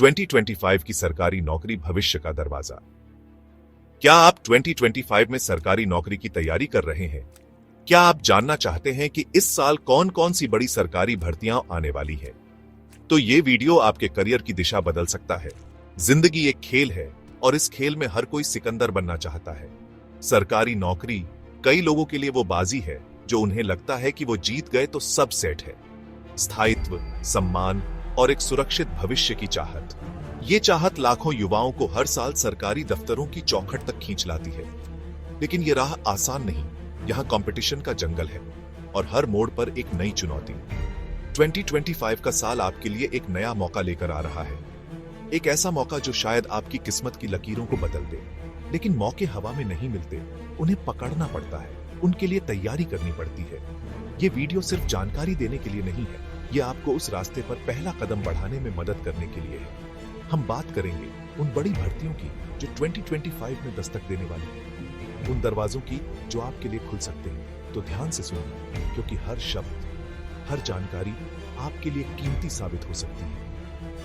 2025 की सरकारी नौकरी भविष्य का दरवाजा। क्या आप 2025 में सरकारी नौकरी की तैयारी कर रहे हैं? क्या आप जानना चाहते हैं कि इस साल कौन कौन सी बड़ी सरकारी भर्तियां आने वाली है? तो ये वीडियो आपके करियर की दिशा बदल सकता है। जिंदगी एक खेल है और इस खेल में हर कोई सिकंदर बनना चाहता है। सरकारी नौकरी कई लोगों के लिए वो बाजी है जो उन्हें लगता है कि वो जीत गए तो सब सेट है। स्थायित्व, सम्मान और एक सुरक्षित भविष्य की चाहत। ये चाहत लाखों युवाओं को हर साल सरकारी दफ्तरों की चौखट तक खींच लाती है। लेकिन ये राह आसान नहीं। यहाँ कंपटीशन का जंगल है और हर मोड़ पर एक नई चुनौती। 2025 का साल आपके लिए एक नया मौका लेकर आ रहा है। एक ऐसा मौका जो शायद आपकी किस्मत की लकीरों को बदल दे। लेकिन मौके हवा में नहीं मिलते, उन्हें पकड़ना पड़ता है, उनके लिए तैयारी करनी पड़ती है। ये वीडियो सिर्फ जानकारी देने के लिए नहीं है, ये आपको उस रास्ते पर पहला कदम बढ़ाने में मदद करने के लिए है। हम बात करेंगे उन बड़ी भर्तियों की जो 2025 में दस्तक देने वाली है, उन दरवाजों की जो आपके लिए खुल सकते हैं। तो ध्यान से सुनिए, क्योंकि हर शब्द, हर जानकारी आपके लिए कीमती साबित हो सकती है।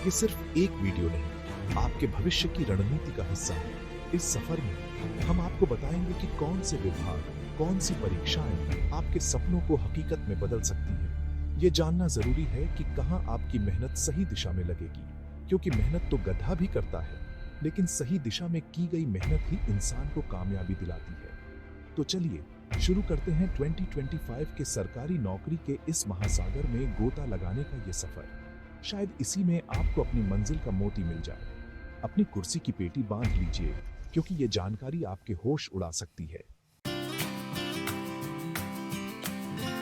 ये सिर्फ एक वीडियो नहीं, आपके भविष्य की रणनीति का हिस्सा है। इस सफर में हम आपको बताएंगे कि कौन से विभाग, कौन सी परीक्षाएं आपके सपनों को हकीकत में बदल सकती हैं। ये जानना जरूरी है कि कहां आपकी मेहनत सही दिशा में लगेगी, क्योंकि मेहनत तो गधा भी करता है, लेकिन सही दिशा में की गई मेहनत ही इंसान को कामयाबी दिलाती है। तो चलिए शुरू करते हैं 2025 के सरकारी नौकरी के इस महासागर में गोता लगाने का ये सफर। शायद इसी में आपको अपनी मंजिल का मोती मिल जाए। अपनी कुर्सी की पेटी बांध लीजिए, क्योंकि ये जानकारी आपके होश उड़ा सकती है।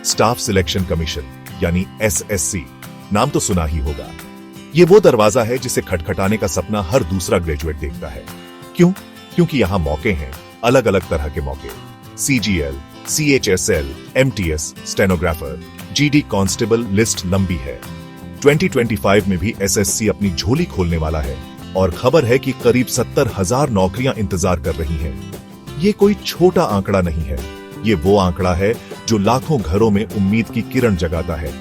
स्टाफ सिलेक्शन कमीशन यानी एसएससी, नाम तो सुना ही होगा। ये वो दरवाजा है जिसे खटखटाने का सपना हर दूसरा ग्रेजुएट देखता है। क्यों? क्योंकि यहां मौके हैं, अलग अलग तरह के मौके। CGL, CHSL, MTS, stenographer, GD constable, list लंबी है। 2025 में भी एसएससी अपनी झोली खोलने वाला है और खबर है कि करीब 70,000 नौकरियां इंतजार कर रही हैं। ये कोई छोटा आंकड़ा नहीं है, ये वो आंकड़ा है जो लाखों घरों में उम्मीद की किरण जगाता है।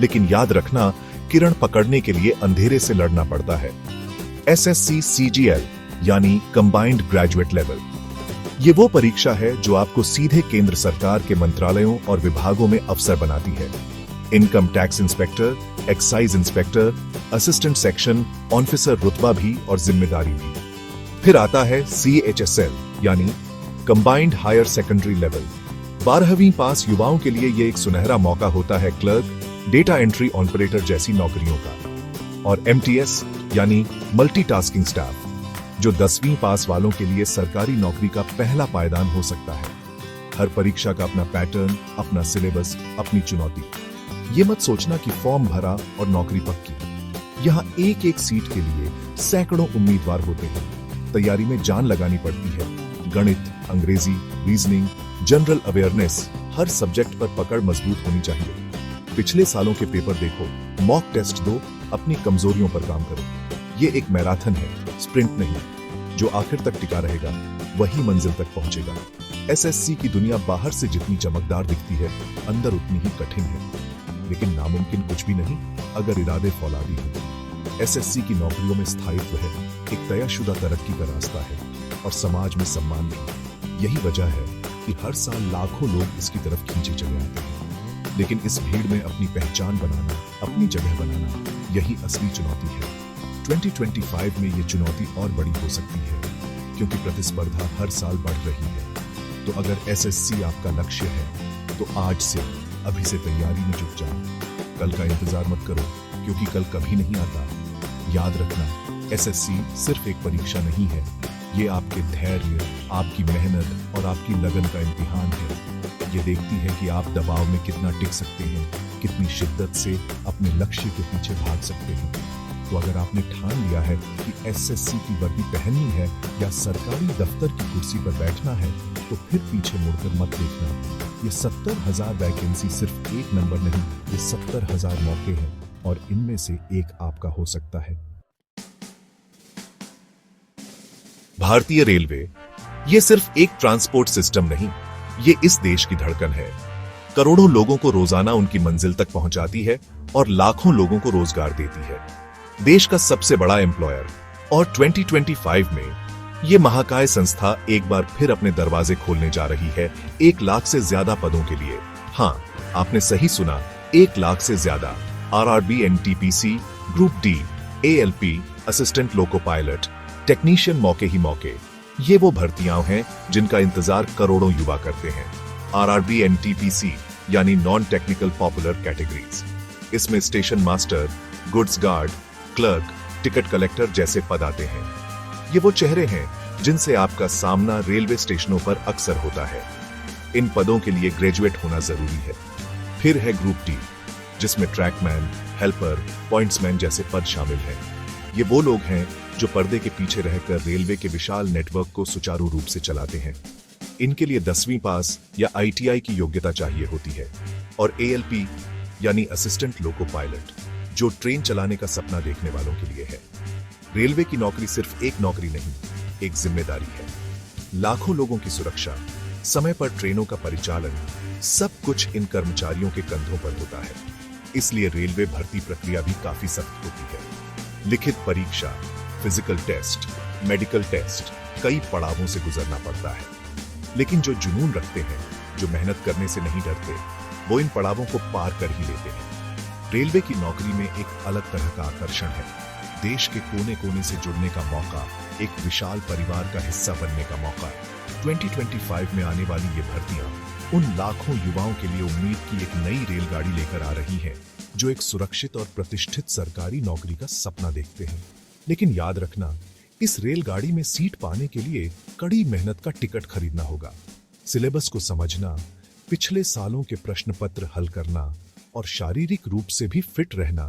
लेकिन याद रखना, किरण पकड़ने के लिए अंधेरे से लड़ना पड़ता है। एसएससी सीजीएल यानी कंबाइंड ग्रेजुएट लेवल, ये वो परीक्षा है जो आपको सीधे केंद्र सरकार के मंत्रालयों और विभागों में अफसर बनाती है। Income tax inspector, excise inspector, assistant section officer रुतबा भी और जिम्मेदारी भी। फिर आता है सीएचएसएल यानी कंबाइंड हायर सेकेंडरी लेवल। 12वीं पास युवाओं के लिए यह एक सुनहरा मौका होता है क्लर्क, डेटा एंट्री ऑपरेटर जैसी नौकरियों का। और एमटीएस यानी मल्टीटास्किंग स्टाफ, जो 10वीं पास वालों के लिए सरकारी नौकरी का पहला पायदान हो सकता है। हर परीक्षा का अपना पैटर्न, अपना सिलेबस, अपनी चुनौती। ये मत सोचना कि फॉर्म भरा और नौकरी पक्की। यहाँ एक एक सीट के लिए सैकड़ों उम्मीदवार होते हैं। तैयारी में जान लगानी पड़ती है। गणित, अंग्रेजी, रीजनिंग, जनरल अवेयरनेस, हर सब्जेक्ट पर पकड़ मजबूत होनी चाहिए। पिछले सालों के पेपर देखो, मॉक टेस्ट दो, अपनी कमजोरियों पर काम करो। ये एक मैराथन है, स्प्रिंट नहीं। जो आखिर तक टिका रहेगा वही मंजिल तक पहुंचेगा। एसएससी की दुनिया बाहर से जितनी चमकदार दिखती है, अंदर उतनी ही कठिन है। लेकिन नामुमकिन कुछ भी नहीं अगर इरादे फौलादी हो। एसएससी की नौकरियों में स्थायित्व है, एक तयशुदा तरक्की का रास्ता है और समाज में सम्मान भी। यही वजह है कि हर साल लाखों लोग इसकी तरफ खींचे चले आते हैं। लेकिन इस भीड़ में अपनी पहचान बनाना, अपनी जगह बनाना, यही असली चुनौती है। 2025 में ये चुनौती और बड़ी हो सकती है, क्योंकि प्रतिस्पर्धा हर साल बढ़ रही है। तो अगर एसएससी आपका लक्ष्य है, तो आज से, अभी से तैयारी में जुट जाओ। कल का इंतजार मत करो, क्योंकि कल कभी नहीं आता। याद रखना, एसएससी सिर्फ एक परीक्षा नहीं है, ये आपके धैर्य, आपकी मेहनत और आपकी लगन का इम्तिहान है। ये देखती है कि आप दबाव में कितना टिक सकते हैं, कितनी शिद्दत से अपने लक्ष्य के पीछे भाग सकते हैं। तो अगर आपने ठान लिया है कि एसएससी की वर्दी पहननी है या सरकारी दफ्तर की कुर्सी पर बैठना है, तो फिर पीछे मुड़कर मत देखना। ये 70,000 वैकेंसी सिर्फ एक नंबर नहीं, ये 70,000 मौके हैं और इनमें से एक आपका हो सकता है। भारतीय रेलवे ये सिर्फ एक ट्रांसपोर्ट सिस्टम नहीं, ये इस देश की धड़कन है। करोड़ों लोगों को रोजाना उनकी मंजिल तक पहुंचाती है और लाखों लोगों को रोजगार देती है। देश का सबसे बड़ा एम्प्लॉयर, और 2025 में ये महाकाय संस्था एक बार फिर अपने दरवाजे खोलने जा रही है 1 लाख से ज्यादा पदों के लिए। हाँ, आपने सही सुना, 1 लाख से ज्यादा। RRB NTPC, group D, ALP, assistant loco pilot, technician, मौके ही मौके। ये वो भर्तियां हैं जिनका इंतजार करोड़ों युवा करते हैं। आरआरबी एनटीपीसी यानी नॉन टेक्निकल पॉपुलर कैटेगरीज। इसमें station master, goods guard, clerk, ticket collector जैसे पद आते हैं। ये वो चेहरे हैं जिनसे आपका सामना रेलवे स्टेशनों पर अक्सर होता है। इन पदों के लिए ग्रेजुएट होना जरूरी है। फिर है ग्रुप डी, जिसमें ट्रैकमैन, हेल्पर, पॉइंट्समैन जैसे पद शामिल हैं। ये वो लोग हैं जो पर्दे के पीछे रहकर रेलवे के विशाल नेटवर्क को सुचारू रूप से चलाते हैं। इनके लिए 10वीं पास या आईटीआई की योग्यता चाहिए होती है। और एएलपी यानी असिस्टेंट लोको पायलट, जो ट्रेन चलाने का सपना देखने वालों के लिए है। रेलवे की नौकरी सिर्फ एक नौकरी नहीं, एक जिम्मेदारी है। लाखों लोगों की सुरक्षा, समय पर ट्रेनों का परिचालन, सब कुछ इन कर्मचारियों के कंधों पर होता है। इसलिए रेलवे भर्ती प्रक्रिया भी काफी सख्त होती है। लिखित परीक्षा, फिजिकल टेस्ट, मेडिकल टेस्ट, कई पड़ावों से गुजरना पड़ता है। लेकिन जो जुनून रखते हैं, जो मेहनत करने से नहीं डरते, वो इन पड़ावों को पार कर ही लेते हैं। रेलवे की नौकरी में एक अलग तरह का आकर्षण है। देश के कोने कोने से जुड़ने का मौका, एक विशाल परिवार का हिस्सा बनने का मौका। 2025 में आने वाली ये भर्तियां उन लाखों युवाओं के लिए उम्मीद की एक नई रेलगाड़ी लेकर आ रही हैं, जो एक सुरक्षित और प्रतिष्ठित सरकारी नौकरी का सपना देखते हैं। लेकिन याद रखना, इस रेलगाड़ी में सीट पाने के लिए कड़ी मेहनत का टिकट खरीदना होगा। सिलेबस को समझना, पिछले सालों के प्रश्न पत्र हल करना और शारीरिक रूप से भी फिट रहना,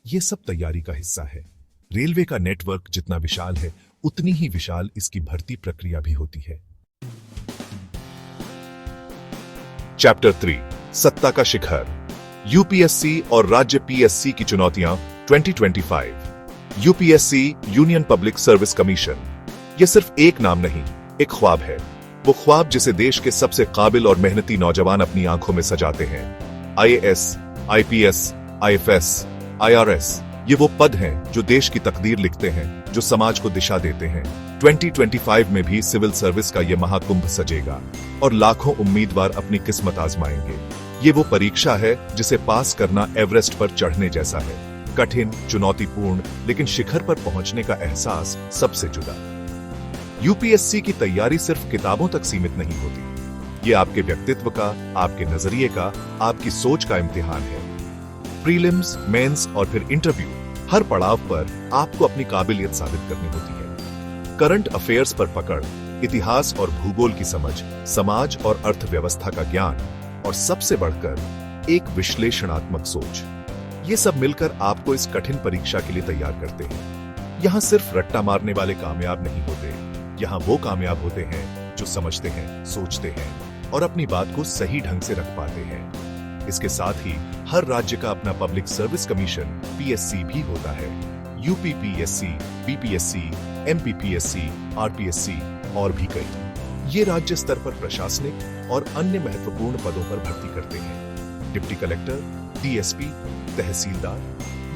ये सब तैयारी का हिस्सा है। रेलवे का नेटवर्क जितना विशाल है, उतनी ही विशाल इसकी भर्ती प्रक्रिया भी होती है। चैप्टर 3, सत्ता का शिखर। यूपीएससी और राज्य पीएससी की चुनौतियां 2025। UPSC, union public service commission, यह सिर्फ एक नाम नहीं, एक ख्वाब है। वो ख्वाब जिसे देश के सबसे काबिल और मेहनती नौजवान अपनी आंखों में सजाते हैं। आईएएस, आईपीएस, आईएफएस, आईआरएस, ये वो पद हैं जो देश की तकदीर लिखते हैं, जो समाज को दिशा देते हैं। 2025 में भी सिविल सर्विस का ये महाकुंभ सजेगा और लाखों उम्मीदवार अपनी किस्मत आजमाएंगे। ये वो परीक्षा है जिसे पास करना एवरेस्ट पर चढ़ने जैसा है। कठिन, चुनौतीपूर्ण, लेकिन शिखर पर पहुंचने का एहसास सबसे जुदा। यूपीएससी की तैयारी सिर्फ किताबों तक सीमित नहीं होती। ये आपके व्यक्तित्व का, आपके नजरिए का, आपकी सोच का इम्तिहान है। प्रीलिम्स, मेंस और फिर इंटरव्यू, हर पड़ाव पर आपको अपनी काबिलियत साबित करनी होती है। करंट अफेयर्स पर पकड़, इतिहास और भूगोल की समझ, समाज और अर्थव्यवस्था का ज्ञान और सबसे बढ़कर एक विश्लेषणात्मक सोच, ये सब मिलकर आपको इस कठिन परीक्षा के लिए तैयार करते हैं। यहां सिर्फ रट्टा मारने वाले कामयाब नहीं होते, यहां वो कामयाब होते हैं जो समझते हैं, सोचते हैं और अपनी बात को सही ढंग से रख पाते हैं। इसके साथ ही हर राज्य का अपना पब्लिक सर्विस कमीशन पीएससी भी होता है। UP PSC, BPSC, MPPSC, RPSC और भी कई। ये राज्य स्तर पर प्रशासनिक और अन्य महत्वपूर्ण पदों पर भर्ती करते हैं। डिप्टी कलेक्टर, डीएसपी, तहसीलदार,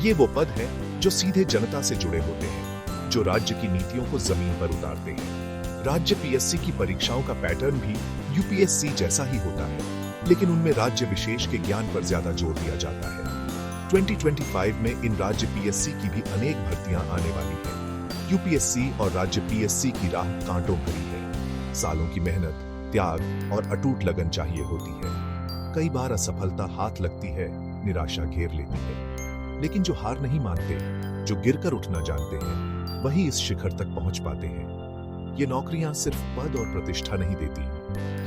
ये वो पद हैं जो सीधे जनता से जुड़े होते हैं, जो राज्य की नीतियों को जमीन पर उतारते हैं। राज्य पीएससी की परीक्षाओं का पैटर्न भी यूपीएससी जैसा ही होता है, लेकिन उनमें राज्य विशेष के ज्ञान पर ज्यादा जोर दिया जाता है। 2025 में इन राज्य पीएससी की भी अनेक भर्तियां आने वाली हैं। यूपीएससी और राज्य पीएससी की राह कांटों भरी है। सालों की मेहनत, त्याग और अटूट लगन चाहिए होती है। कई बार असफलता हाथ लगती है, निराशा घेर लेती है, लेकिन जो हार नहीं मानते, जो गिरकर उठना जानते हैं, वही इस शिखर तक पहुंच पाते हैं। ये नौकरियां सिर्फ पद और प्रतिष्ठा नहीं देती,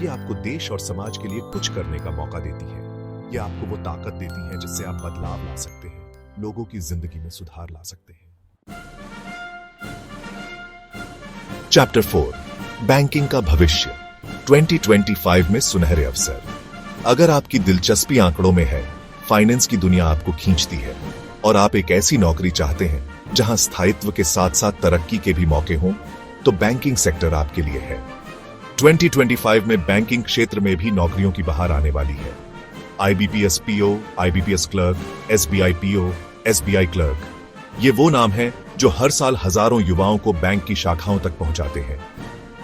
ये आपको देश और समाज के लिए कुछ करने का मौका देती है। ये आपको वो ताकत देती है जिससे आप बदलाव ला सकते हैं, लोगों की जिंदगी में सुधार ला सकते हैं। चैप्टर 4, बैंकिंग का भविष्य। 2025 में सुनहरे अवसर। अगर आपकी दिलचस्पी आंकड़ों में है, फाइनेंस की दुनिया आपको खींचती है और आप एक ऐसी नौकरी चाहते हैं जहां स्थायित्व के साथ साथ तरक्की के भी मौके हों, तो बैंकिंग सेक्टर आपके लिए है। 2025 में बैंकिंग क्षेत्र में भी नौकरियों की बहार आने वाली है। IBPS PO, IBPS clerk, SBI PO, SBI clerk, ये वो नाम है जो हर साल हजारों युवाओं को बैंक की शाखाओं तक पहुंचाते हैं।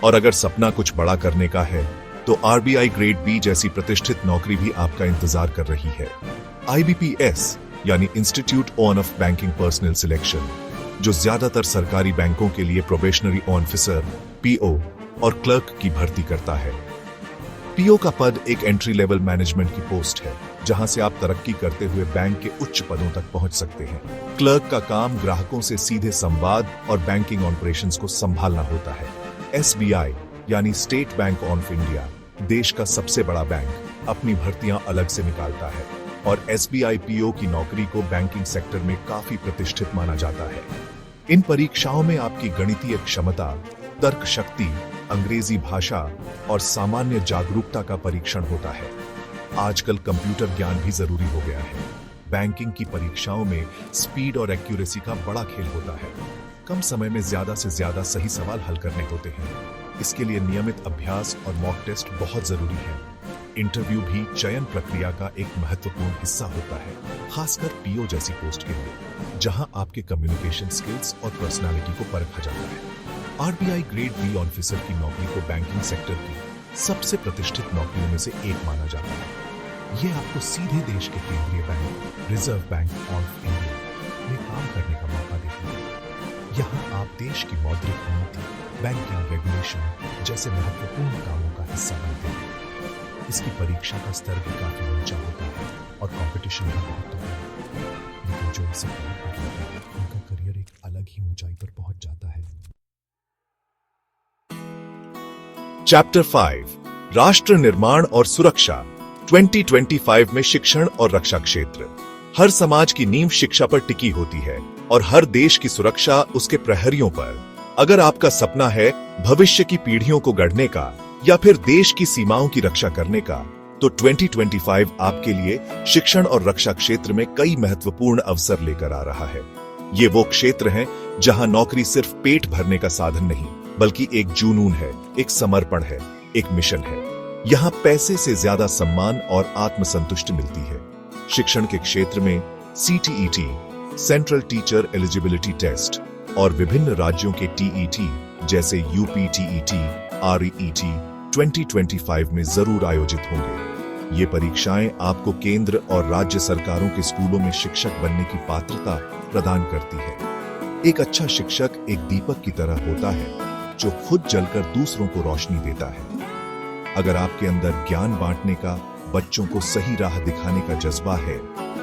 और अगर सपना कुछ बड़ा करने का है तो आरबीआई ग्रेड बी जैसी प्रतिष्ठित नौकरी भी आपका इंतजार कर रही है। आईबीपीएस यानी institute of banking personal selection, जो ज्यादातर सरकारी बैंकों के लिए प्रोबेशनरी ऑफिसर पीओ और क्लर्क की भर्ती करता है। पीओ का पद एक एंट्री लेवल मैनेजमेंट की पोस्ट है, जहां से आप तरक्की करते हुए बैंक के उच्च पदों तक पहुंच सकते हैं। क्लर्क का काम ग्राहकों से सीधे संवाद और बैंकिंग ऑपरेशंस को संभालना होता है। एसबीआई यानी स्टेट बैंक ऑफ इंडिया, देश का सबसे बड़ा बैंक, अपनी भर्तियां अलग से निकालता है और एसबीआई पीओ की नौकरी को बैंकिंग सेक्टर में काफी प्रतिष्ठित माना जाता है। इन परीक्षाओं में आपकी गणितीय क्षमता, तर्क शक्ति, अंग्रेजी भाषा और सामान्य जागरूकता का परीक्षण होता है। आजकल कंप्यूटर ज्ञान भी जरूरी हो गया है। बैंकिंग की परीक्षाओं में स्पीड और एक्यूरेसी का बड़ा खेल होता है। कम समय में ज्यादा से ज्यादा सही सवाल हल करने होते हैं। इसके लिए नियमित अभ्यास और मॉक टेस्ट बहुत जरूरी है। इंटरव्यू भी चयन प्रक्रिया का एक महत्वपूर्ण हिस्सा होता है, खासकर पीओ जैसी पोस्ट के लिए, जहां आपके कम्युनिकेशन स्किल्स और पर्सनालिटी को परखा जाता है। आरबीआई ग्रेड बी ऑफिसर की नौकरी को बैंकिंग सेक्टर की सबसे प्रतिष्ठित नौकरियों में से एक माना जाता है। यह आपको सीधे देश के केंद्रीय bank, reserve bank of India में काम करने का मौका देता है। यहाँ आप देश की मौद्रिक नीति, बैंकिंग रेगुलेशन जैसे महत्वपूर्ण कामों का हिस्सा बनते हैं। इसकी परीक्षा का स्तर भी काफी ऊंचा होता है और कंपटीशन भी बहुत होता है, लेकिन जो इसे पार कर लेते हैं उनका करियर एक अलग ही ऊंचाई पर पहुंच जाता है। चैप्टर 5, राष्ट्र निर्माण और सुरक्षा। 2025 में शिक्षण और रक्षा क्षेत्र। हर समाज की नींव शिक्षा पर टिकी होती है और हर देश की सुरक्षा उसके प्रहरियों पर। अगर आपका सपना है भविष्य की पीढ़ियों को गढ़ने का या फिर देश की सीमाओं की रक्षा करने का, तो 2025 आपके लिए शिक्षण और रक्षा क्षेत्र में कई महत्वपूर्ण अवसर लेकर आ रहा है। ये वो क्षेत्र हैं जहां नौकरी सिर्फ पेट भरने का साधन नहीं, बल्कि एक जुनून है, एक समर्पण है, एक मिशन है। यहाँ पैसे से ज्यादा सम्मान और आत्मसंतुष्टि मिलती है। शिक्षण के क्षेत्र में CTET, central teacher eligibility test, और विभिन्न राज्यों के टीईटी जैसे यूपी टीईटी, आरईईटी 2025 में जरूर आयोजित होंगे। ये परीक्षाएं आपको केंद्र और राज्य सरकारों के स्कूलों में शिक्षक बनने की पात्रता प्रदान करती है। एक अच्छा शिक्षक एक दीपक की तरह होता है जो खुद जलकर दूसरों को रोशनी देता है। अगर आपके अंदर ज्ञान बांटने का, बच्चों को सही राह दिखाने का जज्बा है,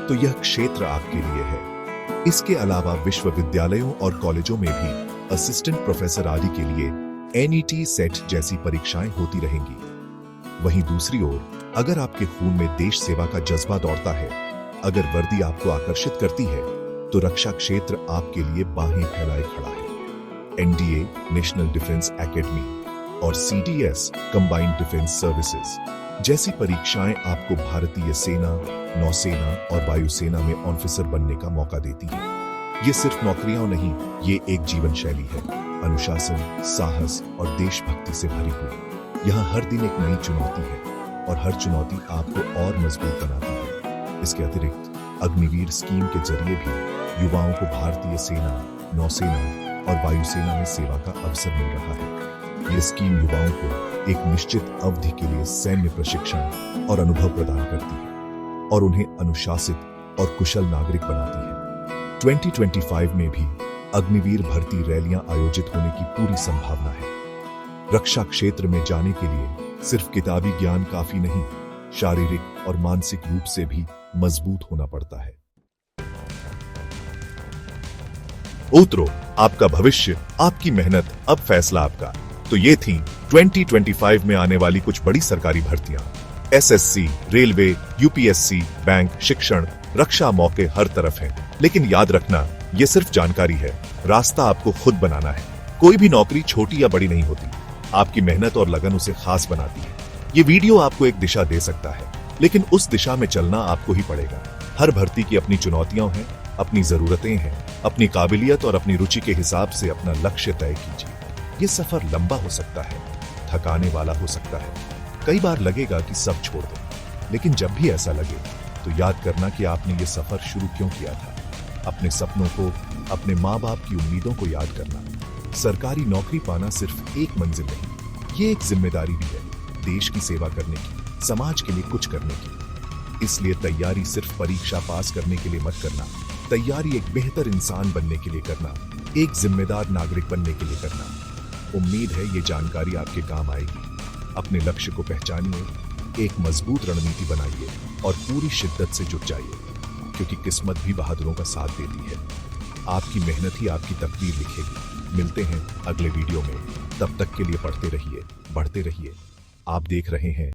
तो यह क्षेत्र आपके लिए है। इसके अलावा विश्वविद्यालयों और कॉलेजों में भी असिस्टेंट प्रोफेसर आदि के लिए एनईटी सेट जैसी परीक्षाएं होती रहेंगी। वहीं दूसरी ओर, अगर आपके खून में देश सेवा का जज्बा दौड़ता है, अगर वर्दी आपको आकर्षित करती है, तो रक्षा क्षेत्र आपके लिए बाहें फैलाए खड़ा है। एनडीए, नेशनल डिफेंस एकेडमी, और सीडीएस, कंबाइंड डिफेंस सर्विसेज जैसी परीक्षाएं आपको भारतीय सेना, नौसेना और वायुसेना में ऑफिसर बनने का मौका देती है। ये सिर्फ नौकरियां नहीं, ये एक जीवन शैली है, अनुशासन, साहस और देशभक्ति से भरी हुई। यहाँ हर दिन एक नई चुनौती है और हर चुनौती आपको और मजबूत बनाती है। इसके अतिरिक्त अग्निवीर स्कीम के जरिए भी युवाओं को भारतीय सेना, नौसेना और वायुसेना में सेवा का अवसर मिल रहा है। यह स्कीम युवाओं को एक निश्चित अवधि के लिए सैन्य प्रशिक्षण और अनुभव प्रदान करती है और उन्हें अनुशासित और कुशल नागरिक बनाती है। 2025 में भी अग्निवीर भर्ती रैलियां आयोजित होने की पूरी संभावना है। रक्षा क्षेत्र में जाने के लिए सिर्फ किताबी ज्ञान काफी नहीं, शारीरिक और मानसिक रूप से भी मजबूत होना पड़ता है। उतरो, आपका भविष्य, आपकी मेहनत, अब फैसला आपका। तो ये थी 2025 में आने वाली कुछ बड़ी सरकारी भर्तियां। एसएससी, रेलवे, यूपीएससी, बैंक, शिक्षण, रक्षा मौके हर तरफ हैं। लेकिन याद रखना, ये सिर्फ जानकारी है, रास्ता आपको खुद बनाना है। कोई भी नौकरी छोटी या बड़ी नहीं होती, आपकी मेहनत और लगन उसे खास बनाती है। ये वीडियो आपको एक दिशा दे सकता है, लेकिन उस दिशा में चलना आपको ही पड़ेगा। हर भर्ती की अपनी चुनौतियां हैं, अपनी जरूरतें हैं, अपनी काबिलियत और अपनी रुचि के हिसाब से अपना लक्ष्य तय कीजिए। ये सफर लंबा हो सकता है, थकाने वाला हो सकता है, कई बार लगेगा कि सब छोड़ दो, लेकिन जब भी ऐसा लगे तो याद करना कि आपने ये सफर शुरू क्यों किया था। अपने सपनों को, अपने माँ बाप की उम्मीदों को याद करना। सरकारी नौकरी पाना सिर्फ एक मंजिल नहीं, ये एक जिम्मेदारी भी है, देश की सेवा करने की, समाज के लिए कुछ करने की। इसलिए तैयारी सिर्फ परीक्षा पास करने के लिए मत करना, तैयारी एक बेहतर इंसान बनने के लिए करना, एक जिम्मेदार नागरिक बनने के लिए करना। उम्मीद है ये जानकारी आपके काम आएगी। अपने लक्ष्य को पहचानिए, एक मजबूत रणनीति बनाइए और पूरी शिद्दत से जुट जाइए, क्योंकि किस्मत भी बहादुरों का साथ देती है। आपकी मेहनत ही आपकी तकदीर लिखेगी। मिलते हैं अगले वीडियो में, तब तक के लिए पढ़ते रहिए, बढ़ते रहिए। आप देख रहे हैं